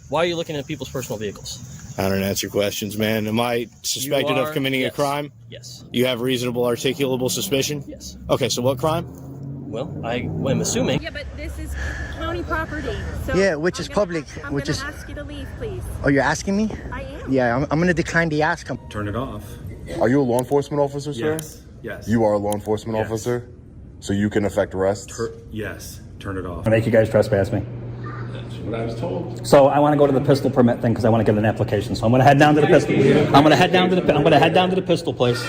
why are you looking at people's personal vehicles? I don't answer questions, man. Am I suspected of committing a crime? Yes. You have reasonable articulable suspicion? Yes. Okay, so what crime? Well, I'm assuming. Yeah, but this is county property. So yeah, which is public. I'm which is. Ask you to leave, please. Oh, you're asking me? I am. Yeah, I'm going to decline the ask. Turn it off. Are you a law enforcement officer, sir? Yes. Yes. You are a law enforcement Yes. officer? So you can effect arrests? Yes. Turn it off. I make you guys trespass me. That's what I was told. So I want to go to the pistol permit thing because I want to get an application. So I'm going to head down to the pistol. I'm going to head down to the pistol place.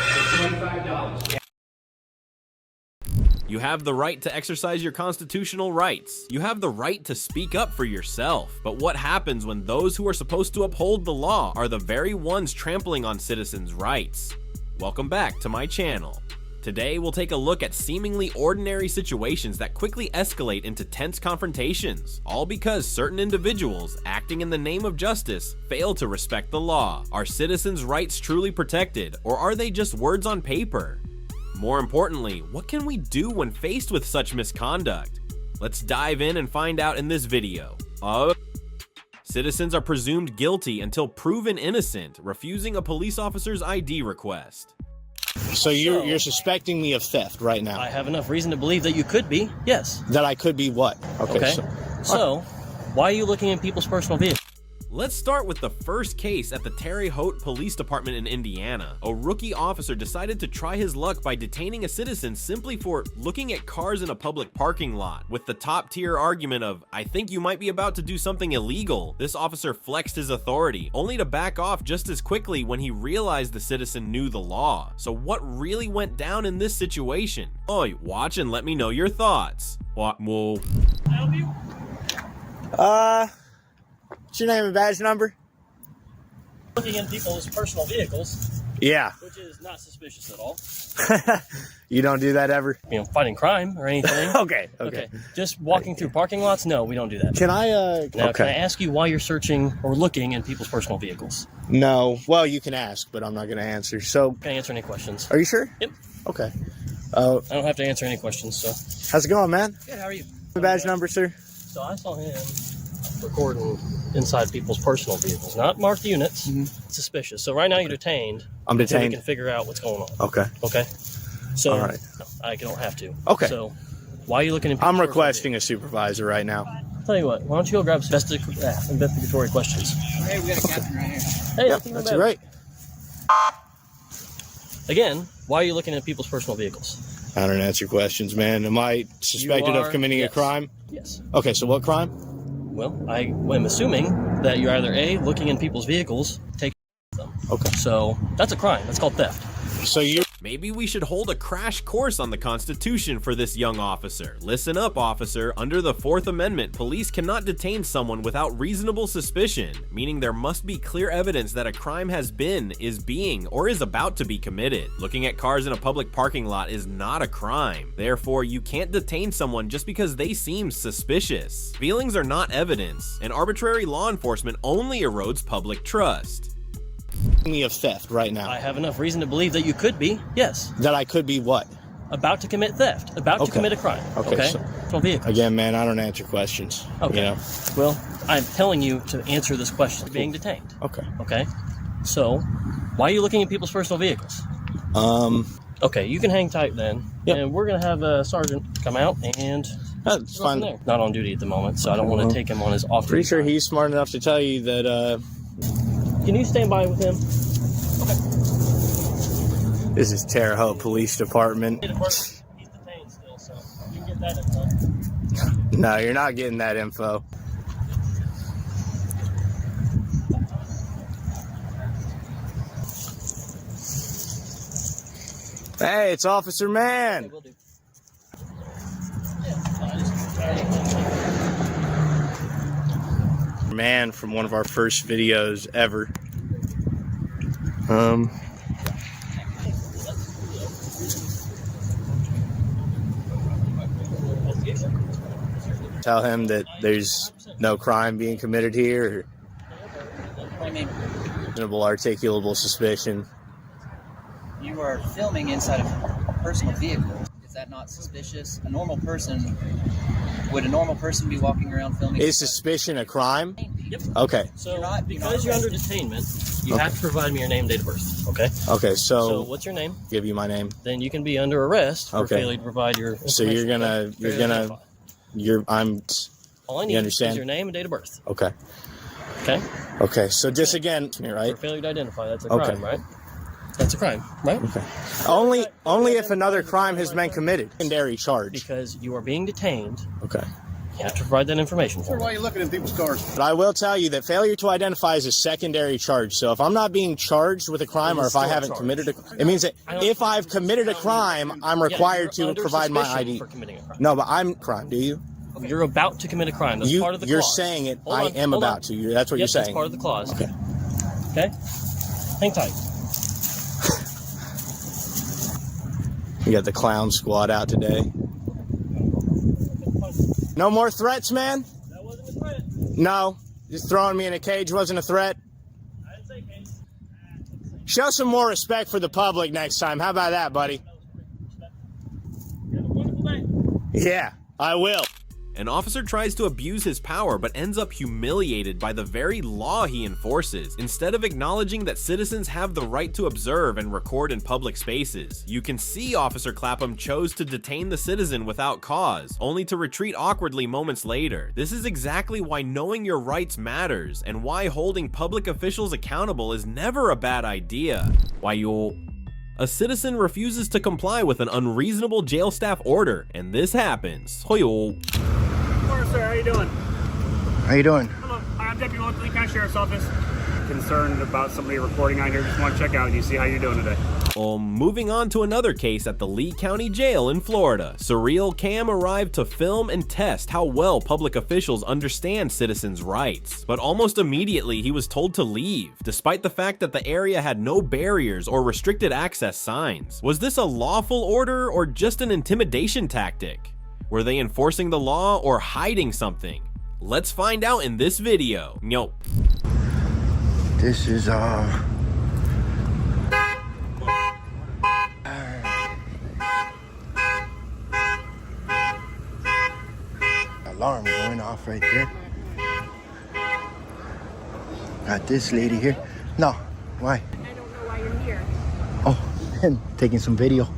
You have the right to exercise your constitutional rights. You have the right to speak up for yourself. But what happens when those who are supposed to uphold the law are the very ones trampling on citizens' rights? Welcome back to my channel. Today, we'll take a look at seemingly ordinary situations that quickly escalate into tense confrontations, all because certain individuals, acting in the name of justice, fail to respect the law. Are citizens' rights truly protected, or are they just words on paper? More importantly, what can we do when faced with such misconduct? Let's dive in and find out in this video. Citizens are presumed guilty until proven innocent, refusing a police officer's ID request. So you're suspecting me of theft right now? I have enough reason to believe that you could be, yes. That I could be what? Okay. So why are you looking at people's personal vehicles? Let's start with the first case at the Terre Haute Police Department in Indiana. A rookie officer decided to try his luck by detaining a citizen simply for looking at cars in a public parking lot. With the top tier argument of, "I think you might be about to do something illegal," this officer flexed his authority, only to back off just as quickly when he realized the citizen knew the law. So what really went down in this situation? Oh, watch and let me know your thoughts. What? Well, Help you? What's your name and badge number? Looking in people's personal vehicles, Yeah. which is not suspicious at all. You don't do that ever? Fighting crime or anything. Okay. Just walking through parking lots? No, we don't do that. Can I, Now, can I ask you why you're searching or looking in people's personal vehicles? No. Well, you can ask, but I'm not going to answer. So, Can I answer any questions? are you sure? Yep. Okay. I don't have to answer any questions, so. How's it going, man? Good, how are you? Badge number, sir? So I saw him recording inside people's personal vehicles, not marked units. Suspicious. So right now you're detained. I'm until detained. We can figure out what's going on. Okay. Okay. So All right. no, I don't have to. Okay. So why are you looking at people's I'm personal requesting a supervisor right now. vehicles? Tell you what, why don't you go grab some investigatory questions? Hey, we got a captain right here. Hey, Yep, that's right. Again, why are you looking at people's personal vehicles? I don't answer questions, man. Am I suspected of committing a crime? Yes. Okay, so what crime? Well, I'm assuming that you're either A, looking in people's vehicles, taking them. Okay. So that's a crime. That's called theft. So you... maybe we should hold a crash course on the Constitution for this young officer. Listen up, officer. Under the 4th Amendment, police cannot detain someone without reasonable suspicion, meaning there must be clear evidence that a crime has been, is being, or is about to be committed. Looking at cars in a public parking lot is not a crime. Therefore, you can't detain someone just because they seem suspicious. Feelings are not evidence, and arbitrary law enforcement only erodes public trust. me of theft right now? I have enough reason to believe that you could be, yes. That I could be what? About to commit theft. About to commit a crime. Okay. So, Personal vehicles. again, man, I don't answer questions. Okay. You know? Well, I'm telling you to answer this question. You're being detained. Okay. Okay. So, why are you looking at people's personal vehicles? Okay, you can hang tight then. Yep. And we're going to have a sergeant come out and... That's go from fine. there. Not on duty at the moment, so I don't want to take him on his off duty. Pretty sure time. he's smart enough to tell you that, Can you stand by with him? this is Terre Haute Police Department. He's detained still, so you can get that info. No, you're not getting that info. Hey, it's Officer Man. Will do. Man from one of our first videos ever. Tell him that there's no crime being committed here. What do you mean? Reasonable articulable suspicion. You are filming inside of a personal vehicle. Is that not suspicious? Would a normal person be walking around filming? Is suspicion a crime? Yep. Okay. So You're because you're under detainment, you have to provide me your name, date of birth. Okay. Okay. So So what's your name? give you my name. Then you can be under arrest for Okay. failing to provide your information. So you're gonna I'm. All I need You understand? is your name and date of birth. Okay. Okay. Okay. So just again, right? For failure to identify, that's a Okay. crime, right? That's a crime, right? Okay. Only if another crime has been committed. Secondary charge. Because you are being detained, Okay. you have to provide that information for me. Why are you looking in people's cars? But I will tell you that failure to identify is a secondary charge. So if I'm not being charged with a crime, It or is if I still a haven't charge. committed it means that if I've committed a crime, I'm required you're to under provide my suspicion ID. for committing a crime. No, but I'm crime. Do you? You're about to commit a crime. That's part of the You're clause. saying it. Hold I on, am hold about on. to. That's what Yep, you're saying. That's part of the clause. Okay. Okay? Hang tight. You got the clown squad out today. No more threats, man? That wasn't a threat. No. Just throwing me in a cage wasn't a threat. I didn't say case. Show some more respect for the public next time. How about that, buddy? Have a wonderful day. Yeah, I will. An officer tries to abuse his power but ends up humiliated by the very law he enforces, instead of acknowledging that citizens have the right to observe and record in public spaces. You can see Officer Clapham chose to detain the citizen without cause, only to retreat awkwardly moments later. This is exactly why knowing your rights matters, and why holding public officials accountable is never a bad idea. A citizen refuses to comply with an unreasonable jail staff order, and this happens. Morning, sir. How you doing? How you doing? Hello. I'm Deputy Local Lee County Sheriff's Office. Concerned about somebody recording on here. Just want to check out you, see how you're doing today. Moving on to another case at the Lee County Jail in Florida. Surreal Cam arrived to film and test how well public officials understand citizens' rights. But almost immediately he was told to leave, despite the fact that the area had no barriers or restricted access signs. Was this a lawful order or just an intimidation tactic? Were they enforcing the law or hiding something? Let's find out in this video. Yo. This is alarm going off right there. Got this lady here. No, why? I don't know why you're here. Oh, and taking some video.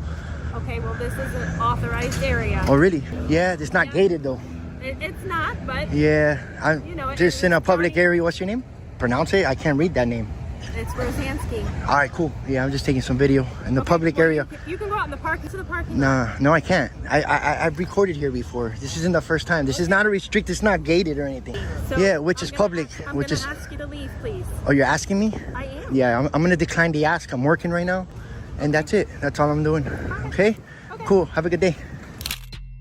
Okay, well, this is an authorized area. Oh, really? Yeah, it's not gated though. It's not, but Yeah, I'm You know, just in a it's public county. area. What's your name? Pronounce it. I can't read that name. it's Rosansky. All right, cool. Yeah, I'm just taking some video in the public well, area. You can go out in the park into the parking lot. Nah, no, I can't. I've recorded here before. This isn't the first time. This is not a restrict. It's not gated or anything. So Yeah, which I'm is gonna public. I'm Which gonna is. ask you to leave, please. Oh, you're asking me? I am. Yeah, I'm gonna decline the ask. I'm working right now, and that's it. That's all I'm doing. Okay? Cool. Have a good day.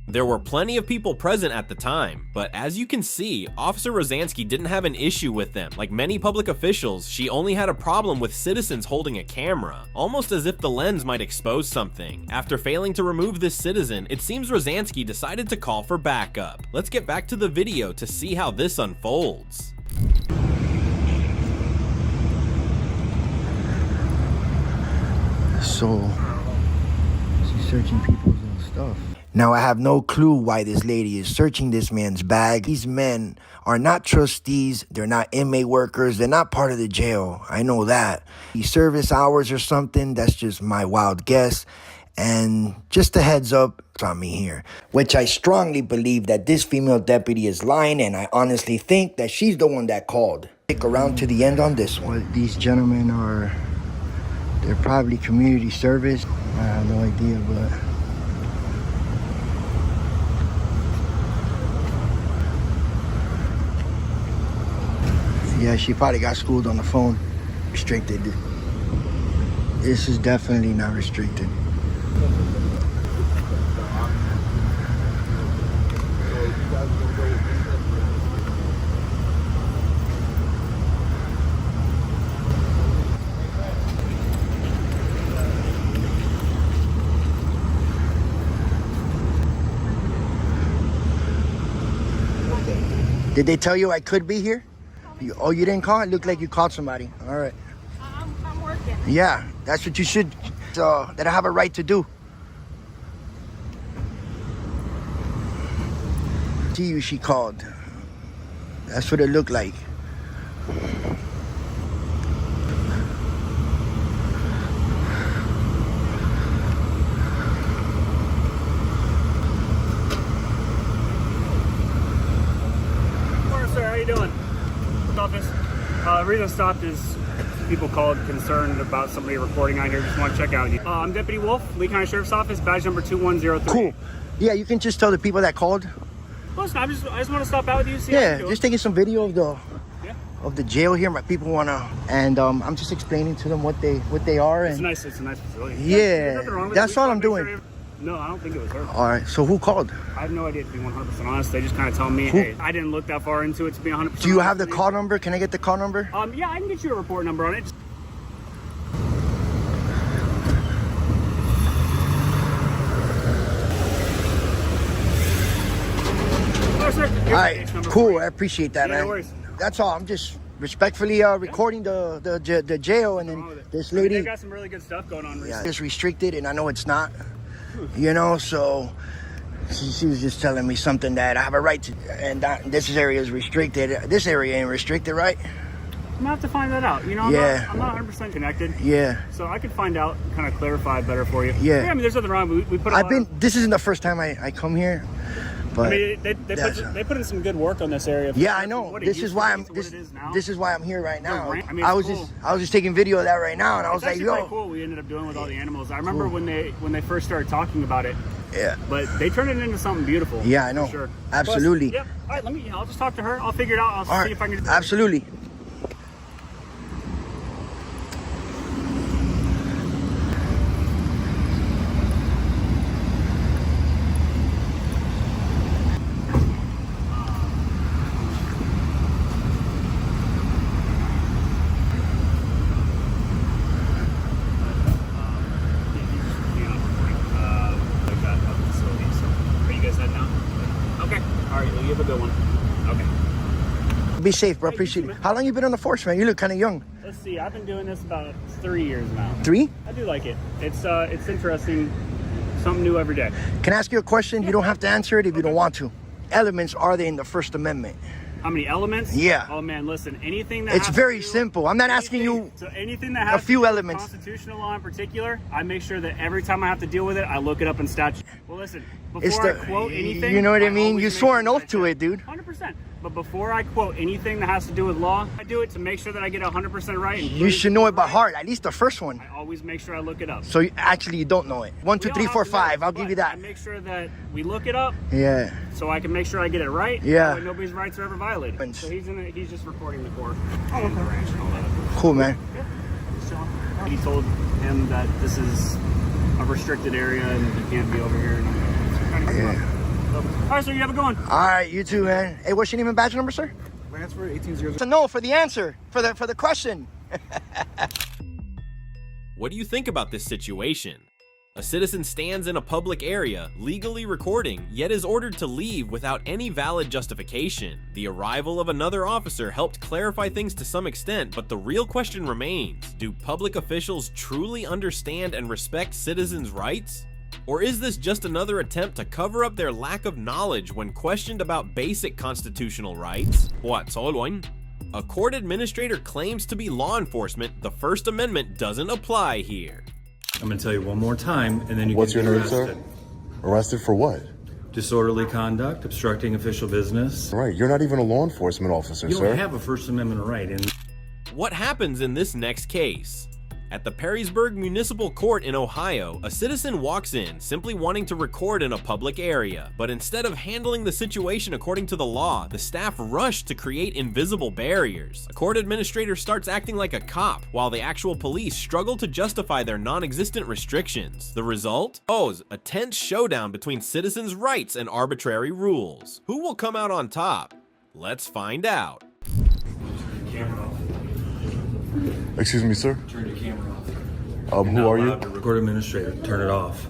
There were plenty of people present at the time, but as you can see, Officer Rosansky didn't have an issue with them. Like many public officials, she only had a problem with citizens holding a camera, almost as if the lens might expose something. After failing to remove this citizen, it seems Rosansky decided to call for backup. Let's get back to the video to see how this unfolds. So, she's searching people's stuff. Now, I have no clue why this lady is searching this man's bag. These men are not trustees. They're not inmate workers. They're not part of the jail. I know that. These service hours or something, that's just my wild guess. And just a heads up, it's on me here. Which I strongly believe that this female deputy is lying, and I honestly think that she's the one that called. Stick around to the end on this one. Well, these gentlemen are, they're probably community service. I have no idea, but... Yeah, she probably got schooled on the phone. Restricted. This is definitely not restricted. Did they tell you I could be here? Oh, you didn't call? It looked like you called somebody. All right. I'm working. Yeah, that's what you should, that I have a right to do. See you, she called. That's what it looked like. Sheriff's Office. The reason I stopped is people called concerned about somebody recording out here. Just want to check out. I'm Deputy Wolf, Lee County Sheriff's Office, badge number 2103. Cool. Yeah, you can just tell the people that called. Listen, I just want to stop out with you. See Yeah, how just taking some video of the jail here. My people wanna, and I'm just explaining to them what they are. And It's a nice facility. Yeah, There's nothing wrong with that's it. We all just I'm wanna make doing. No, I don't think it was her. All right. So who called? I have no idea, to be 100% honest. They just kind of tell me, hey, I didn't look that far into it, to be 100% Do you have the honest with call number? Can I get the call number? you. Yeah, I can get you a report number on it. Sir. All right, cool. I appreciate that, Yeah, man. no worries. That's all. I'm just respectfully recording the jail, and then this lady. They got some really good stuff going on recently. Yeah, it's restricted, and I know it's not. You know, so she was just telling me something that I have a right to, and this area is restricted. This area ain't restricted, right? I'm gonna have to find that out. You know, I'm not 100% connected. Yeah. So I could find out, kind of clarify better for you. Yeah. I mean, there's nothing wrong. We put. This isn't the first time I come here, but I mean, they put in some good work on this area. Yeah, I know. This is why I'm here right now. I mean, I was just taking video of that right now, and I was like, actually yo. pretty cool. We ended up doing with all the animals. I remember when they first started talking about it. Yeah. But they turned it into something beautiful. Yeah, I know. For sure. Absolutely. Plus, yeah. All right. I'll just talk to her. I'll figure it out. I'll All see if I can. Absolutely. Be safe, bro. Appreciate it. How long you been on the force, man? You look kind of young. Let's see. I've been doing this about 3 years now. 3? I do like it. It's interesting. Something new every day. Can I ask you a question? You don't have to answer it if you don't want to. Elements are they in the First Amendment? How many elements? Yeah. Oh man, listen. Anything that it's very simple. I'm not asking you. So anything that has a few to do with elements. Constitutional law in particular, I make sure that every time I have to deal with it, I look it up in statute. Well, listen. Before I quote anything, you know what I mean. You swore an oath to it, dude. 100%. But before I quote anything that has to do with law, I do it to make sure that I get 100% right. You should know it by heart. At least the first one. I always make sure I look it up. So you don't know it. 1, 2, 3, 4, 5. I'll give you that. I make sure that we look it up. Yeah. So I can make sure I get it right. Yeah. That way nobody's rights are ever violated. So he's just recording the court. Oh, and the ranch and all that. Cool, man. Yeah. He told him that this is a restricted area and he can't be over here. And all right, so you have a good one. All right, you too, man. Hey, what's your name and badge number, sir? Transfer 1800. So no, for the answer, for the question. What do you think about this situation? A citizen stands in a public area, legally recording, yet is ordered to leave without any valid justification. The arrival of another officer helped clarify things to some extent, but the real question remains: do public officials truly understand and respect citizens' rights? Or is this just another attempt to cover up their lack of knowledge when questioned about basic constitutional rights? What's all one? A court administrator claims to be law enforcement. The First Amendment doesn't apply here. I'm going to tell you one more time, and then you What's can your be name, sir? arrested. Arrested for what? Disorderly conduct, obstructing official business. Right, you're not even a law enforcement officer, You sir. don't have a First Amendment right. And What happens in this next case? At the Perrysburg Municipal Court in Ohio, a citizen walks in simply wanting to record in a public area. But instead of handling the situation according to the law, the staff rushed to create invisible barriers. A court administrator starts acting like a cop, while the actual police struggle to justify their non-existent restrictions. The result? A tense showdown between citizens' rights and arbitrary rules. Who will come out on top? Let's find out. Excuse me, sir? turn your camera off. Who are you? Court administrator, turn it off.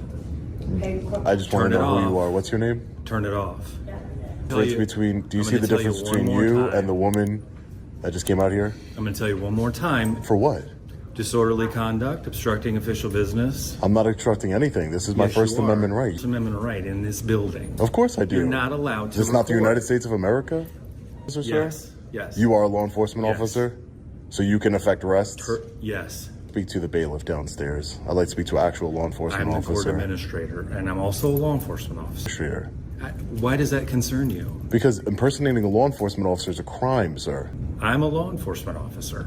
I just want Turn to it know who off. you are. What's your name? Turn it off. Difference between, do you I'm see gonna the tell you difference one between more you time. and the woman that just came out here? I'm going to tell you one more time. For what? Disorderly conduct, obstructing official business. I'm not obstructing anything. This is my Yes, First you are. Amendment right. First Amendment right in this building. Of course I do. You're not allowed Is to this not the record. United States of America, Mr. Sir? Yes. Yes. You are a law enforcement Yes. officer? So you can effect arrests? Yes. Speak to the bailiff downstairs. I'd like to speak to an actual law enforcement I'm the court officer. administrator, and I'm also a law enforcement officer. Sure. Why does that concern you? Because impersonating a law enforcement officer is a crime, sir. I'm a law enforcement officer.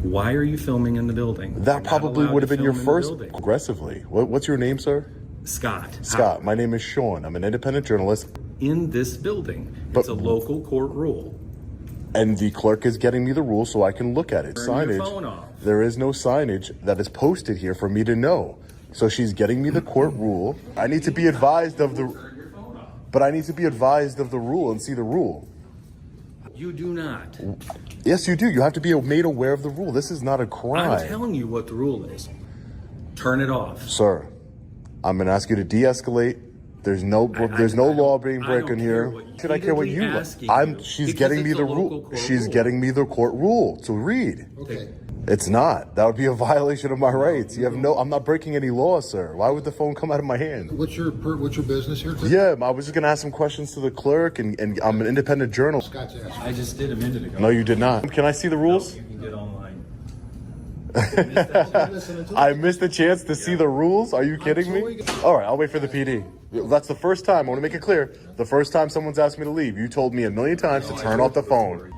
Why are you filming in the building? That probably would have been your first aggressively. What's your name, sir? Scott. Scott. My name is Sean. I'm an independent journalist. In this building. It's a local court rule. And the clerk is getting me the rule so I can look at it. Turn your phone off. There is no signage that is posted here for me to know. So she's getting me the court rule. I need to be advised of the... But I need to be advised of the rule and see the rule. You do not. Yes, you do. You have to be made aware of the rule. This is not a crime. I'm telling you what the rule is. Turn it off. Sir, I'm going to ask you to de-escalate. There's no law being broken here. Should I care what you like? She's getting me the rule. She's getting me the court rule to read. Okay. It's not. That would be a violation of my rights. You have I'm not breaking any law, sir. Why would the phone come out of my hand? What's your business here today? Yeah, I was just going to ask some questions to the clerk, and I'm an independent journalist. I just did a minute ago. No, you did not. Can I see the rules? No, you can get online. I missed the chance to see the rules? Are you kidding me? All right, I'll wait for the PD. That's the first time. I want to make it clear. The first time someone's asked me to leave, you told me a million times to turn off the phone.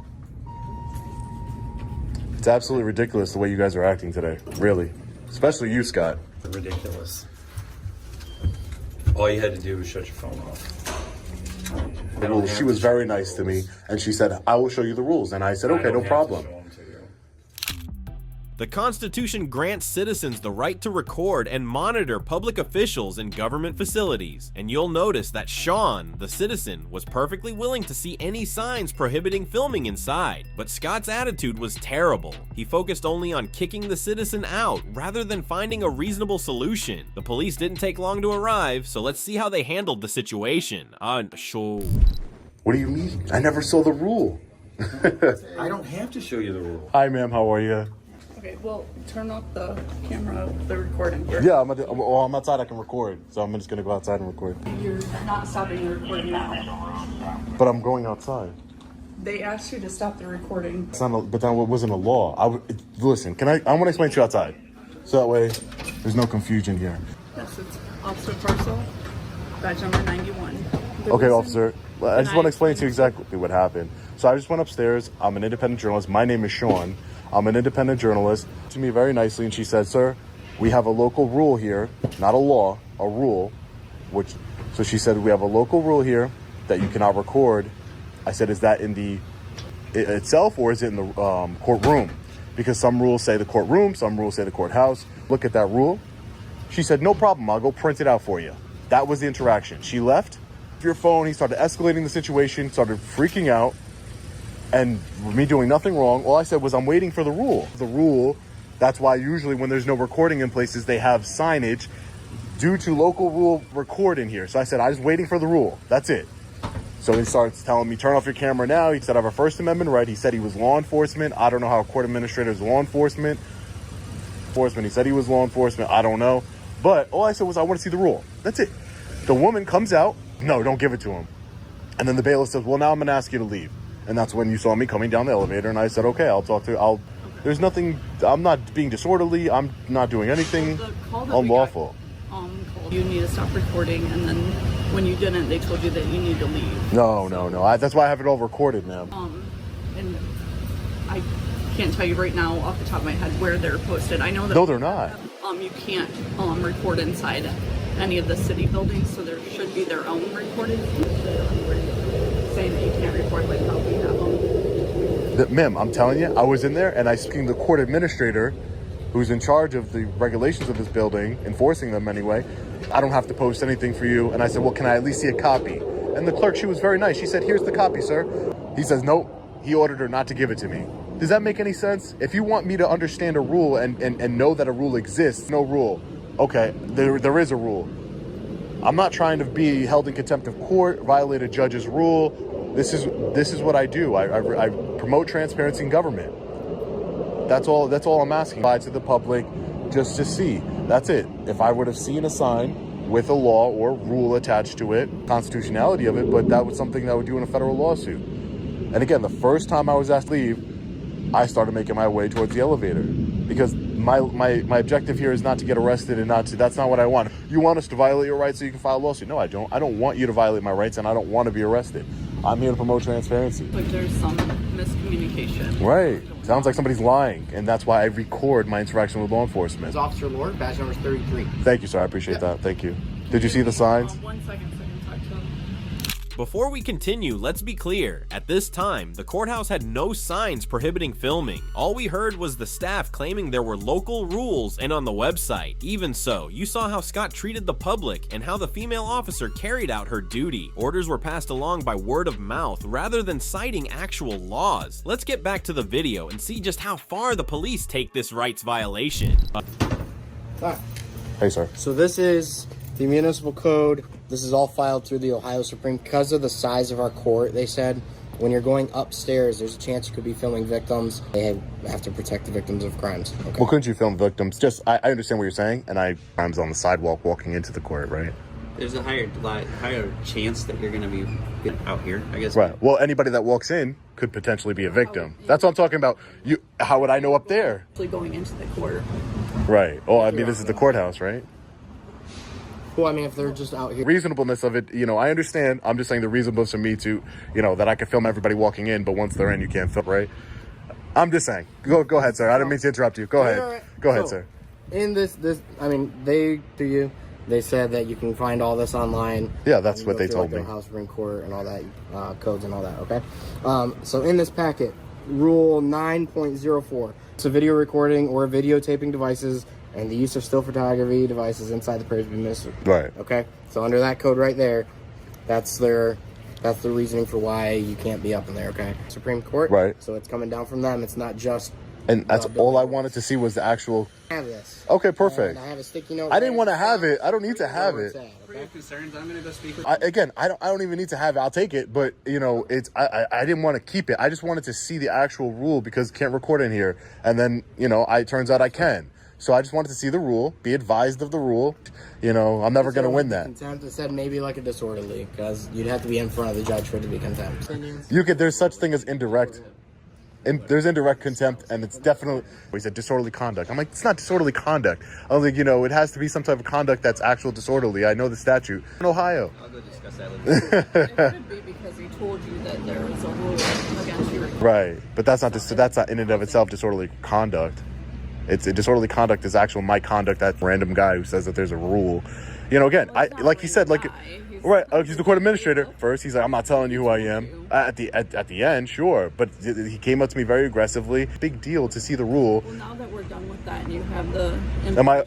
It's absolutely ridiculous the way you guys are acting today. Really. Especially you, Scott. Ridiculous. All you had to do was shut your phone off. Well, she was very nice to me, and she said, I will show you the rules. And I said, okay, no problem. The Constitution grants citizens the right to record and monitor public officials in government facilities, and you'll notice that Sean, the citizen, was perfectly willing to see any signs prohibiting filming inside. But Scott's attitude was terrible. He focused only on kicking the citizen out rather than finding a reasonable solution. The police didn't take long to arrive, so let's see how they handled the situation. Sure. What do you mean? I never saw the rule. I don't have to show you the rule. Hi, ma'am. How are you? Okay, well, turn off the camera, the recording. Yeah, I'm outside. I can record, so I'm just gonna go outside and record. You're not stopping the recording now. But I'm going outside. They asked you to stop the recording. But that wasn't a law. Listen. I want to explain to you outside, so that way there's no confusion here. Yes, it's Officer Parcel, badge number 91. Okay, officer. I just want to explain to you exactly what happened. So I just went upstairs. I'm an independent journalist. My name is Sean. I'm an independent journalist. To me very nicely, and she said, sir, we have a local rule here, not a law, a rule, so she said, we have a local rule here that you cannot record. I said, is that in the itself, or is it in the courtroom? Because some rules say the courtroom, some rules say the courthouse. Look at that rule. She said, no problem, I'll go print it out for you. That was the interaction. She left. Your phone, he started escalating the situation, started freaking out. And me doing nothing wrong, all I said was I'm waiting for the rule. The rule, that's why usually when there's no recording in places, they have signage due to local rule record in here. So I said, I was waiting for the rule. That's it. So he starts telling me, turn off your camera now. He said, I have a First Amendment right. He said he was law enforcement. I don't know how a court administrator is law enforcement. He said he was law enforcement. I don't know. But all I said was I want to see the rule. That's it. The woman comes out. No, don't give it to him. And then the bailiff says, well, now I'm going to ask you to leave. And that's when you saw me coming down the elevator, and I said, okay, I'll talk to there's nothing, I'm not being disorderly, I'm not doing anything unlawful. You need to stop recording, and then when you didn't, they told you that you need to leave. No. That's why I have it all recorded, ma'am. And I can't tell you right now off the top of my head where they're posted. I know that. No, they're not. You can't record inside any of the city buildings, so there should be their own recording. Saying that you can't record like how we have them. Ma'am, I'm telling you, I was in there and I speaking to the court administrator who's in charge of the regulations of this building, enforcing them anyway. I don't have to post anything for you. And I said, well, can I at least see a copy? And the clerk, she was very nice. She said, here's the copy, sir. He says, nope, he ordered her not to give it to me. Does that make any sense? If you want me to understand a rule and know that a rule exists, no rule. Okay, there is a rule. I'm not trying to be held in contempt of court, violate a judge's rule. This is what I do. I promote transparency in government. That's all I'm asking. To the public, just to see. That's it. If I would have seen a sign with a law or rule attached to it, constitutionality of it, but that was something that I would do in a federal lawsuit. And again, the first time I was asked to leave, I started making my way towards the elevator because my objective here is not to get arrested and that's not what I want. You want us to violate your rights so you can file a lawsuit? No, I don't. I don't want you to violate my rights, and I don't want to be arrested. I'm here to promote transparency. Like there's some miscommunication. Right. Sounds like somebody's lying, and that's why I record my interaction with law enforcement. It's Officer Lord, badge number 33. Thank you, sir. I appreciate that. Thank you. Did you see the signs? 1 second so I can talk to him. Before we continue, let's be clear. At this time, the courthouse had no signs prohibiting filming. All we heard was the staff claiming there were local rules and on the website. Even so, you saw how Scott treated the public and how the female officer carried out her duty. Orders were passed along by word of mouth rather than citing actual laws. Let's get back to the video and see just how far the police take this rights violation. Hey, sir. So this is the municipal code. This is all filed through the Ohio Supreme. Because of the size of our court, they said, when you're going upstairs, there's a chance you could be filming victims. They have to protect the victims of crimes. Okay. Well, couldn't you film victims? Just, I understand what you're saying, and I'm on the sidewalk walking into the court, right? There's a higher chance that you're going to be out here, I guess. Right. Well, anybody that walks in could potentially be a victim. That's what I'm talking about. How would I know up there? Actually going into the court. Right. Oh, I mean, this is the courthouse, right? Well, I mean, if they're just out here. Reasonableness of it, I understand. I'm just saying the reasonableness for me to, that I could film everybody walking in, but once they're in, you can't film, right? I'm just saying. Go ahead, sir. I didn't mean to interrupt you. Go ahead. Right. Go ahead, sir. In this, I mean, they said that you can find all this online. Yeah, that's what they told me. The Ohio Supreme Court and all that, codes and all that, okay? So in this packet, Rule 9.04, it's a video recording or videotaping devices and the use of still photography devices inside the prison administration. Right. Okay? So under that code right there, that's the reasoning for why you can't be up in there, okay? Supreme Court. Right. So it's coming down from them. It's not just... And that's all I wanted to see was the actual... I have this. Okay, perfect. I have a sticky note. I didn't want to have it. I don't need to have it. For your concerns, I'm going to go speak with I don't even need to have it. I'll take it, but I didn't want to keep it. I just wanted to see the actual rule because can't record in here. And then, it turns out I can. So I just wanted to see the rule, be advised of the rule. I'm never going to win that. Contempt, it said maybe like a disorderly, because you'd have to be in front of the judge for it to be contempt. There's such thing as indirect. And there's indirect contempt, and it's definitely, he said disorderly conduct. I'm like, it's not disorderly conduct. I was like, it has to be some type of conduct that's actual disorderly. I know the statute. In Ohio. I'll go discuss that later. It could be because he told you that there was a rule against you. Right, but that's not in and of itself disorderly conduct. It's disorderly conduct is actual my conduct. That random guy who says that there's a rule. Again, like he said, like. Right, he's the court administrator. First, he's like, I'm not telling you who I am. At the end, sure. But he came up to me very aggressively. Big deal to see the rule. Well, now that we're done with that and you have the...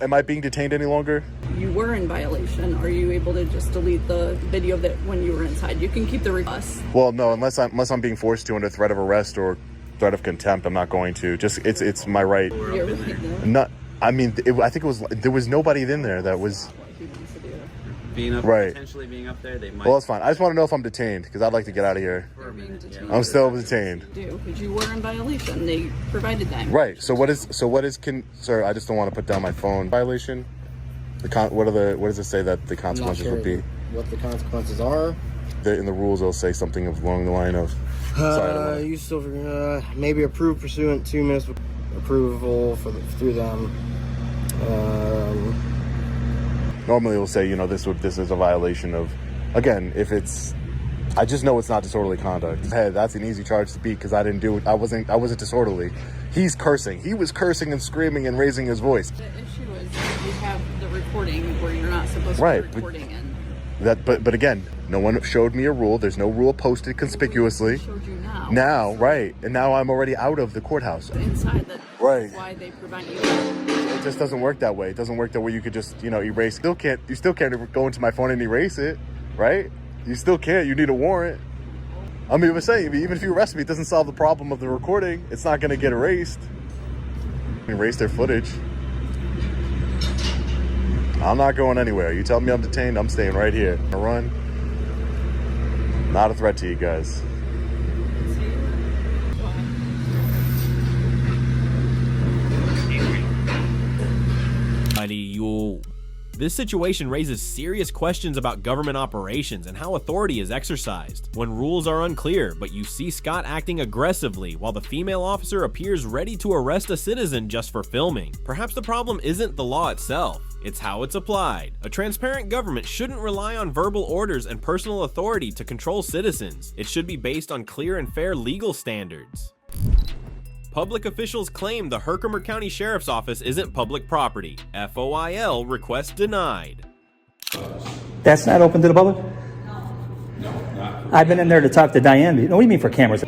Am I being detained any longer? You were in violation. Are you able to just delete the video of that when you were inside? You can keep the request. Well, no, unless I'm being forced to under threat of arrest or threat of contempt, I'm not going to. Just it's my right. You're right, Not. I mean, I think there was nobody in there that was. Being up, right. Potentially being up there, they might. Well, that's fine. I just want to know if I'm detained because I'd like to get out of here. You're being detained. I'm still detained. Because you were in violation. They provided that. Right. So what is sir? I just don't want to put down my phone. Violation. What does it say that the consequences would be? What the consequences are? In the rules, they'll say something along the line of. You still maybe approved pursuant to municipal approval through them. Normally, it will say, this is a violation of. Again, if it's, I just know it's not disorderly conduct. Hey, that's an easy charge to beat because I didn't do it. I wasn't disorderly. He's cursing. He was cursing and screaming and raising his voice. The issue is you have the recording where you're not supposed to be recording in. But again, no one showed me a rule. There's no rule posted conspicuously. Showed you now, right. And now I'm already out of the courthouse. Inside that. Right. That's why they prevent you. It just doesn't work that way. It doesn't work that way. You could just, erase. You still can't go into my phone and erase it, right? You still can't. You need a warrant. I'm even saying, even if you arrest me, it doesn't solve the problem of the recording. It's not going to get erased. Erase their footage. I'm not going anywhere. You tell me I'm detained, I'm staying right here. I run. Not a threat to you guys. You'll This situation raises serious questions about government operations and how authority is exercised. When rules are unclear, but you see Scott acting aggressively while the female officer appears ready to arrest a citizen just for filming. Perhaps the problem isn't the law itself, it's how it's applied. A transparent government shouldn't rely on verbal orders and personal authority to control citizens. It should be based on clear and fair legal standards. Public officials claim the Herkimer County Sheriff's Office isn't public property. FOIL request denied. That's not open to the public? No, not. I've been in there to talk to Diane. What do you mean for cameras?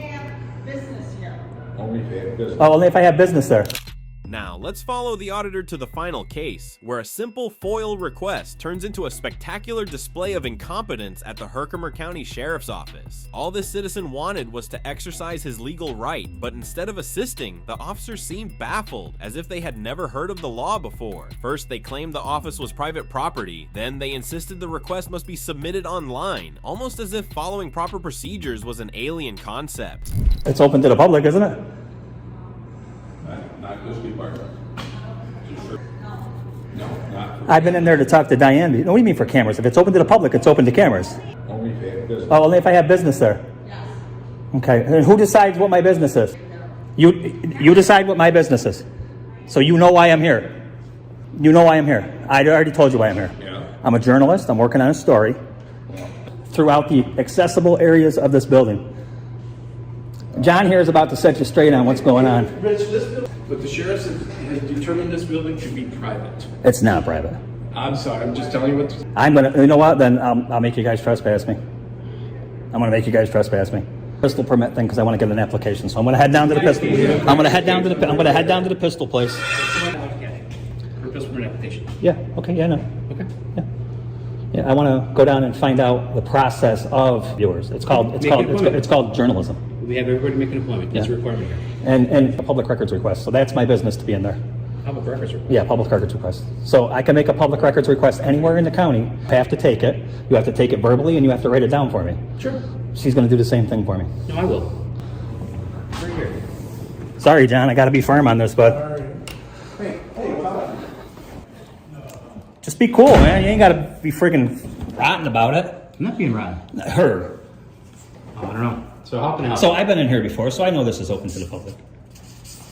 Business here. Only if you have business. Oh, only if I have business there. Now, let's follow the auditor to the final case, where a simple FOIL request turns into a spectacular display of incompetence at the Herkimer County Sheriff's Office. All this citizen wanted was to exercise his legal right, but instead of assisting, the officers seemed baffled, as if they had never heard of the law before. First, they claimed the office was private property, then they insisted the request must be submitted online, almost as if following proper procedures was an alien concept. It's open to the public, isn't it? Not this department. No, not. I've been in there to talk to Diane. What do you mean for cameras? If it's open to the public, it's open to cameras. Only if you have business. Oh, only if I have business there. Okay, and who decides what my business is? You decide what my business is. So you know why I'm here. You know why I'm here. I already told you why I'm here. Yeah. I'm a journalist. I'm working on a story throughout the accessible areas of this building. John here is about to set you straight on what's going on. Rich, but the sheriff has determined this building should be private. It's not private. I'm sorry, I'm just telling you what. I'm gonna, you know what? Then I'll make you guys trespass me. I'm gonna make you guys trespass me. Pistol permit thing because I want to get an application. So I'm gonna head down to the pistol. I'm gonna head down to the pistol place. For pistol permit application. Yeah. Okay. Yeah. No. Okay. Yeah. Yeah. I want to go down and find out the process of viewers. It's called journalism. We have everybody make an appointment. That's a requirement here. And a public records request. So that's my business to be in there. Public records request? Yeah, public records request. So I can make a public records request anywhere in the county. I have to take it. You have to take it verbally and you have to write it down for me. Sure. She's going to do the same thing for me. No, I will. Right here. Sorry, John. I got to be firm on this, but just be cool, man. You ain't got to be freaking rotten about it. I'm not being rotten. Her. Oh, I don't know. So how can I help? So I've been in here before, so I know this is open to the public.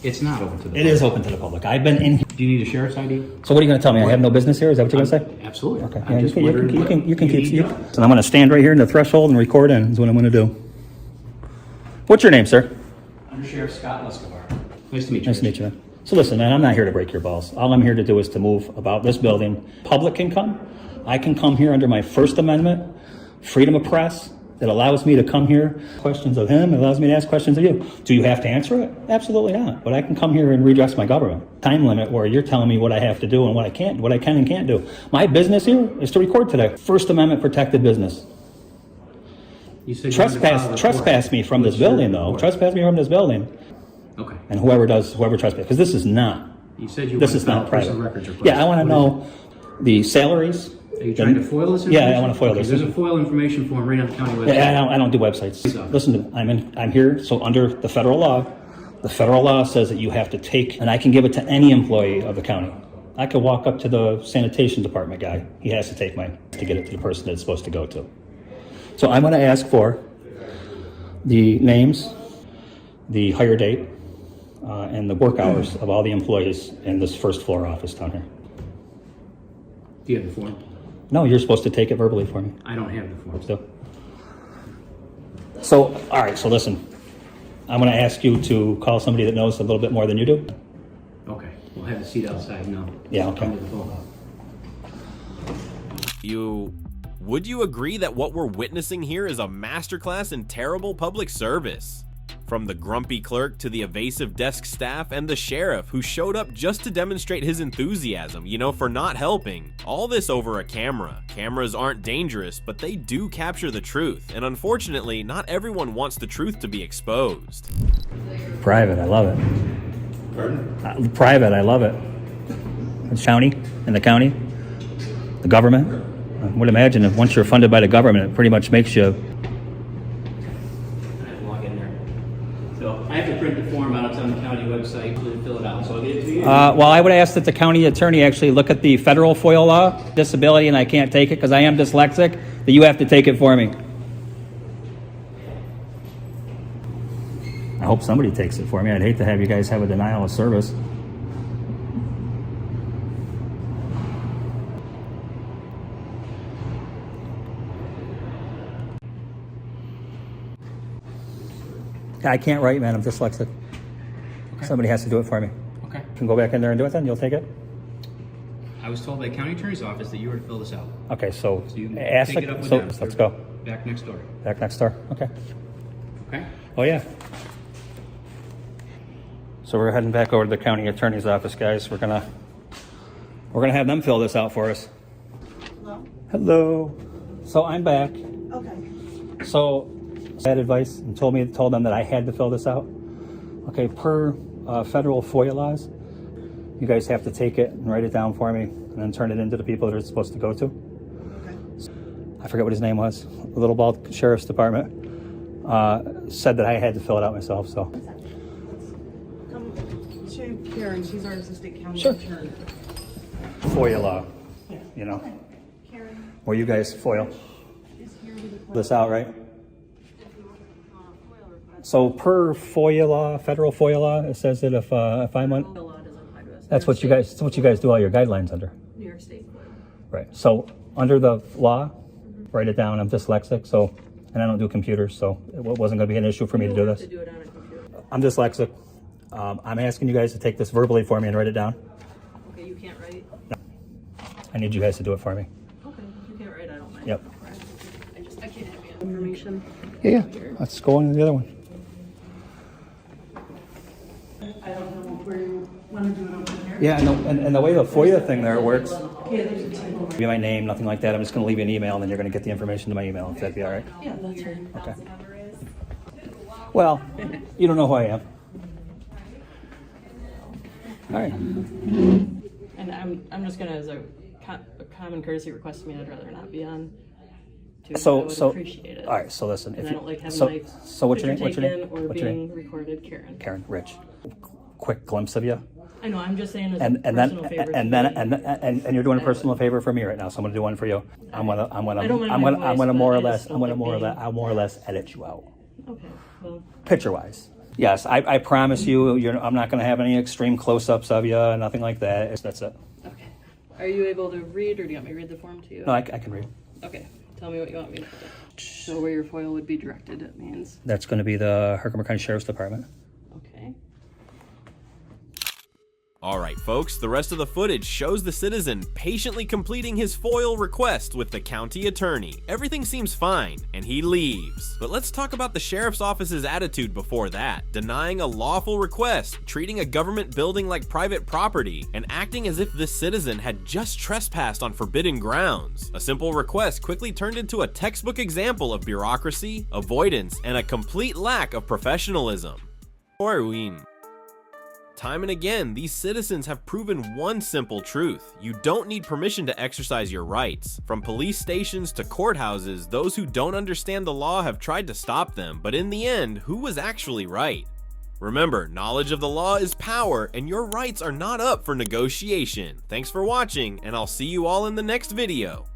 It's not open to the public. It is open to the public. I've been in here. Do you need a sheriff's ID? So what are you going to tell me? I have no business here? Is that what you're going to say? Absolutely. Okay. I'm just wondering You can keep. So I'm going to stand right here in the threshold and record in is what I'm going to do. What's your name, sir? Under Sheriff Scott Lescavar. Nice to meet you. Nice to meet you, man. So listen, man, I'm not here to break your balls. All I'm here to do is to move about this building. Public can come. I can come here under my First Amendment, freedom of press. That allows me to come here, questions of him, it allows me to ask questions of you. Do you have to answer it? Absolutely not. But I can come here and redress my government. Time limit where you're telling me what I have to do and what I can and can't do. My business here is to record today. First Amendment protected business. You said trespass me from this building, though. Trespass me from this building. Okay. And whoever trespass, because this is not. You said you this is not private. Yeah, I want to know the salaries. Are you trying to foil this information? Yeah, I want to foil this. There's a foil information form right on the county website. Yeah, I don't do websites. Listen, I'm here. So under the federal law says that you have to take, and I can give it to any employee of the county. I could walk up to the sanitation department guy. He has to take mine to get it to the person that it's supposed to go to. So I'm going to ask for the names, the hire date, and the work hours of all the employees in this first floor office down here. Do you have the form? No, you're supposed to take it verbally for me. I don't have the form. Still. So, all right, so listen. I'm going to ask you to call somebody that knows a little bit more than you do. Okay. We'll have the seat outside now. Yeah, okay. Would you agree that what we're witnessing here is a masterclass in terrible public service? From the grumpy clerk to the evasive desk staff and the sheriff who showed up just to demonstrate his enthusiasm, for not helping. All this over a camera. Cameras aren't dangerous, but they do capture the truth, and unfortunately, not everyone wants the truth to be exposed. Private, I love it. Pardon? Private, I love it. It's county, in the county, the government. I would imagine if once you're funded by the government, it pretty much makes you. I have to print the form out. It's on the county website. you to fill it out, so I'll give it to you. Well, I would ask that the county attorney actually look at the federal FOIL law, disability, and I can't take it because I am dyslexic, that you have to take it for me. I hope somebody takes it for me. I'd hate to have you guys have a denial of service. I can't write, man. I'm dyslexic. Okay. Somebody has to do it for me. Okay. Can go back in there and do it then? You'll take it? I was told by the county attorney's office that you were to fill this out. Okay, so you can ask take it up with so them. let's go. Back next door. Back next door. Okay. Okay? Oh, yeah. So we're heading back over to the county attorney's office, guys. We're gonna have them fill this out for us. Hello? Hello. So I'm back. Okay. So bad advice and told them that I had to fill this out. Okay, per federal FOIA laws, you guys have to take it and write it down for me and then turn it into the people that it's supposed to go to. Okay. I forget what his name was. The little bald sheriff's department said that I had to fill it out myself. So. Come to Karen. She's our assistant county Sure. attorney. FOIA law, you know. Okay. Karen Where you guys FOIL is here with the this out, right? So per FOIA law, federal FOIA law, it says that if I'm on, The law doesn't apply to us. that's what you guys do all your guidelines under. New York State. Right. So under the law, write it down. I'm dyslexic, so, and I don't do computers, so it wasn't going to be an issue for me to do this. To do it on a computer. I'm dyslexic. I'm asking you guys to take this verbally for me and write it down. Okay, you can't write. I need you guys to do it for me. Okay, if you can't write, I don't mind. Yep. I can't have your information. Yeah. Let's go on to the other one. I don't know where you want to do it over here. Yeah, and the way the FOIA thing there works, Okay, there's a table. be my name, nothing like that. I'm just going to leave you an email, and then you're going to get the information to my email. If that'd be all right. Yeah, that's right. Okay. Well, you don't know who I am. All right. And I'm just gonna, as a common courtesy request to me, I'd rather not be on. Too, I So would appreciate it. all right. So listen, And if I you don't like having so my so what's your name? picture What's your name? taken or What's your being name? recorded, Karen. Karen Rich. Quick glimpse of you. I know. I'm just saying as And a then personal favor. and to then me. and you're doing a personal favor for me right now. So I'm going to do one for you. I'm I don't mind my voice, more or but I less just don't like I'll more or less edit you out. Okay. Well. Picture wise. Yes, I promise you, I'm not going to have any extreme close-ups of you, nothing like that. That's it. Okay. Are you able to read, or do you want me to read the form to you? No, I can read. Okay. Tell me what you want me to do. So where your FOIL would be directed, it means. That's going to be the Herkimer County Sheriff's Department. Okay. Alright folks, the rest of the footage shows the citizen patiently completing his FOIL request with the county attorney. Everything seems fine, and he leaves. But let's talk about the sheriff's office's attitude before that. Denying a lawful request, treating a government building like private property, and acting as if this citizen had just trespassed on forbidden grounds. A simple request quickly turned into a textbook example of bureaucracy, avoidance, and a complete lack of professionalism. Orwin. Time and again, these citizens have proven one simple truth. You don't need permission to exercise your rights. From police stations to courthouses, those who don't understand the law have tried to stop them, but in the end, who was actually right? Remember, knowledge of the law is power, and your rights are not up for negotiation. Thanks for watching, and I'll see you all in the next video.